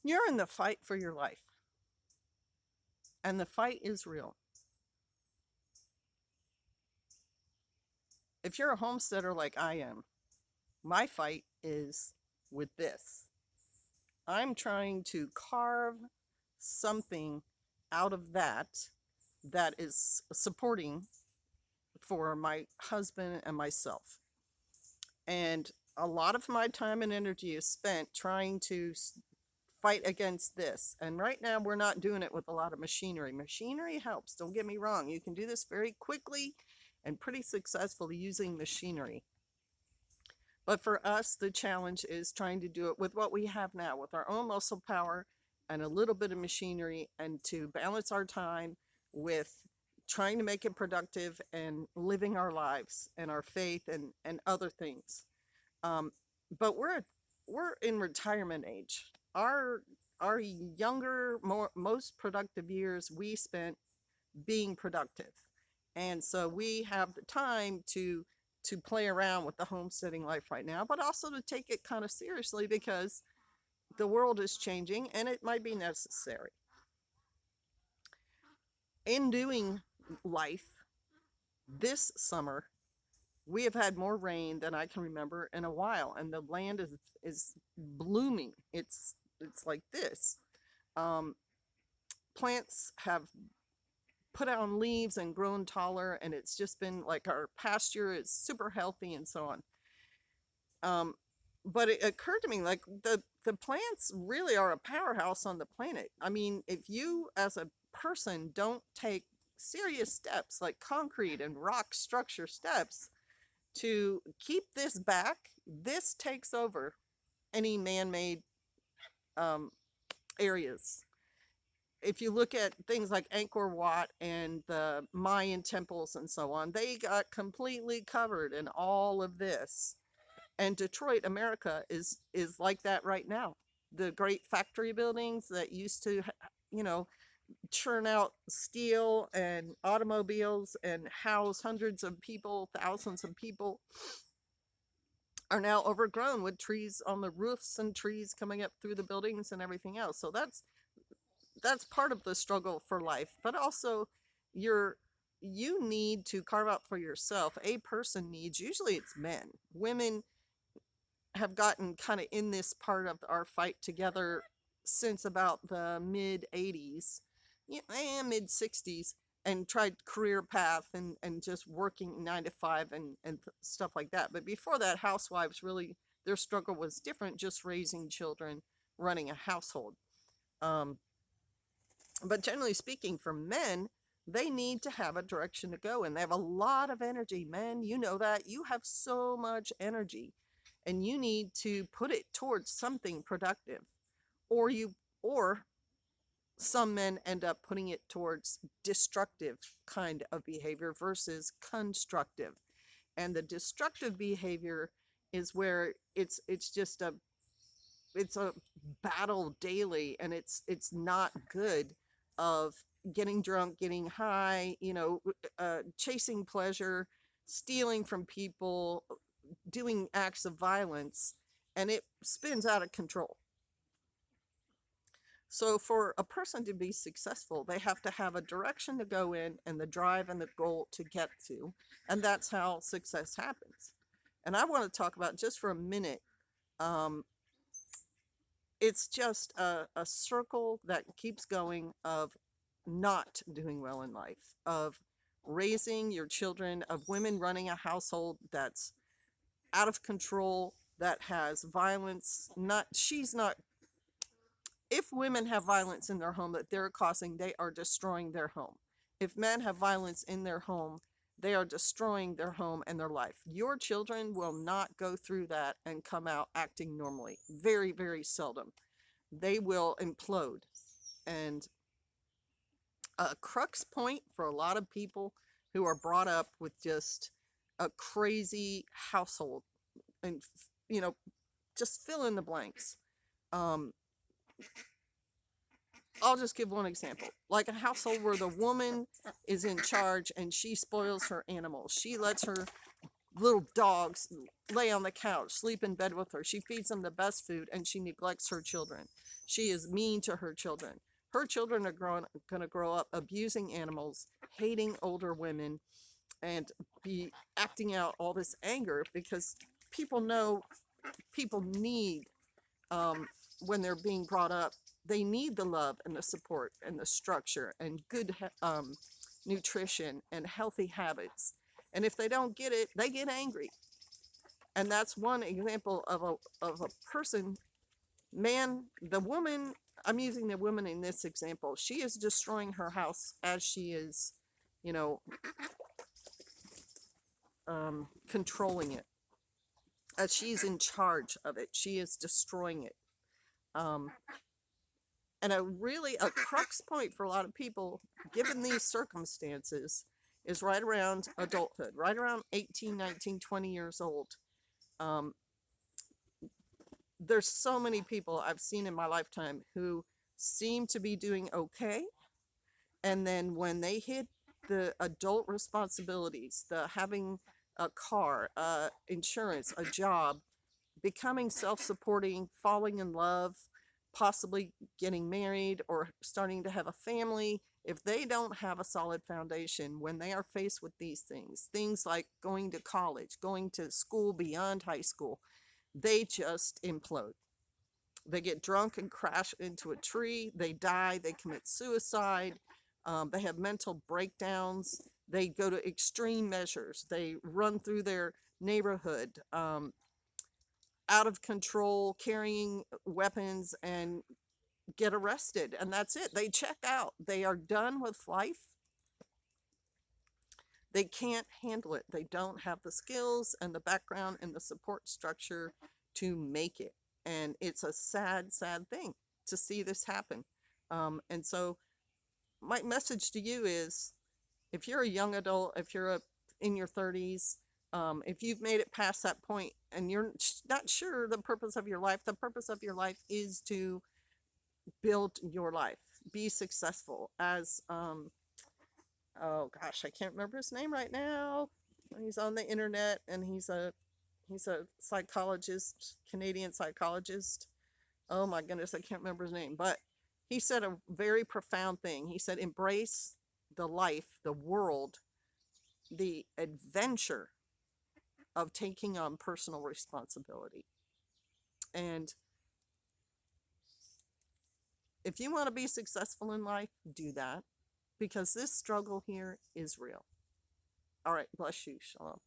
You're in the fight for your life, and the fight is real. If you're a homesteader like I am, my fight is with this. I'm trying to carve something out of that is supporting for my husband and myself. And a lot of my time and energy is spent trying to fight against this. And right now, we're not doing it with a lot of machinery. Machinery helps, don't get me wrong. You can do this very quickly and pretty successfully using machinery. But for us, the challenge is trying to do it with what we have now, with our own muscle power and a little bit of machinery, and to balance our time with trying to make it productive and living our lives and our faith and other things. Um, but we're in retirement age. Our younger, most productive years we spent being productive, and so we have the time to play around with the homesteading life right now, but also to take it kind of seriously because the world is changing and it might be necessary. In doing life this summer, we have had more rain than I can remember in a while, and the land is blooming. It's like this. Um, Plants have put on leaves and grown taller, and it's just been like our pasture is super healthy and so on. Um, but it occurred to me like the plants really are a powerhouse on the planet. I mean, if you as a person don't take serious steps like concrete and rock structure steps to keep this back, this takes over any man-made um, areas. If you look at things like Angkor Wat and the Mayan temples and so on, they got completely covered in all of this. And Detroit, America, is like that right now. The great factory buildings that used to, you know, churn out steel and automobiles and house hundreds of people, thousands of people, are now overgrown with trees on the roofs and trees coming up through the buildings and everything else. So that's part of the struggle for life, but also you're you need to carve out for yourself. A person needs, usually it's men. Women have gotten kind of in this part of our fight together since about the mid 80s, yeah, mid 60s, and tried career path and just working 9 to 5 and stuff like that. But before that, housewives really, their struggle was different, just raising children, running a household. Um, but generally speaking, for men, they need to have a direction to go, and they have a lot of energy. Men, you know that. You have so much energy, and you need to put it towards something productive. Or some men end up putting it towards destructive kind of behavior versus constructive. And the destructive behavior is where it's just it's a battle daily, and it's not good, of getting drunk, getting high, chasing pleasure, stealing from people, doing acts of violence, and it spins out of control. So for a person to be successful, they have to have a direction to go in and the drive and the goal to get to, and that's how success happens. And I want to talk about just for a minute, um, it's just a circle that keeps going of not doing well in life, of raising your children, of women running a household that's out of control, that has violence. Not, she's not, if women have violence in their home that they're causing, they are destroying their home. If men have violence in their home, they are destroying their home and their life. Your children will not go through that and come out acting normally. Very, very seldom. They will implode. And a crux point for a lot of people who are brought up with just a crazy household, and, you know, just fill in the blanks. Um, I'll just give one example. Like a household where the woman is in charge and she spoils her animals. She lets her little dogs lay on the couch, sleep in bed with her. She feeds them the best food, and she neglects her children. She is mean to her children. Her children are going to grow up abusing animals, hating older women, and be acting out all this anger because people know people need, um, when they're being brought up, they need the love and the support and the structure and good nutrition and healthy habits. And if they don't get it, they get angry. And that's one example of a person, man, the woman, I'm using the woman in this example. She is destroying her house as she is, you know, controlling it. As she's in charge of it, she is destroying it. Um, and a crux point for a lot of people, given these circumstances, is right around adulthood, right around 18, 19, 20 years old. Um, there's so many people I've seen in my lifetime who seem to be doing okay. And then when they hit the adult responsibilities, the having a car, insurance, a job, becoming self-supporting, falling in love, possibly getting married or starting to have a family, if they don't have a solid foundation when they are faced with these things, things like going to college, going to school beyond high school, they just implode. They get drunk and crash into a tree. They die. They commit suicide. They have mental breakdowns. They go to extreme measures. They run through their neighborhood, out of control, carrying weapons, and get arrested. And that's it. They check out. They are done with life. They can't handle it. They don't have the skills and the background and the support structure to make it. And it's a sad, sad thing to see this happen. And so my message to you is, if you're a young adult, if you're in your 30s, if you've made it past that point and you're not sure the purpose of your life, the purpose of your life is to build your life, be successful. As oh gosh, I can't remember his name right now. He's on the internet, and he's a psychologist, Canadian psychologist. Oh my goodness, I can't remember his name, but he said a very profound thing. He said, embrace the life, the world, the adventure of taking on personal responsibility. And if you want to be successful in life, do that, because this struggle here is real. All right, bless you. Shalom.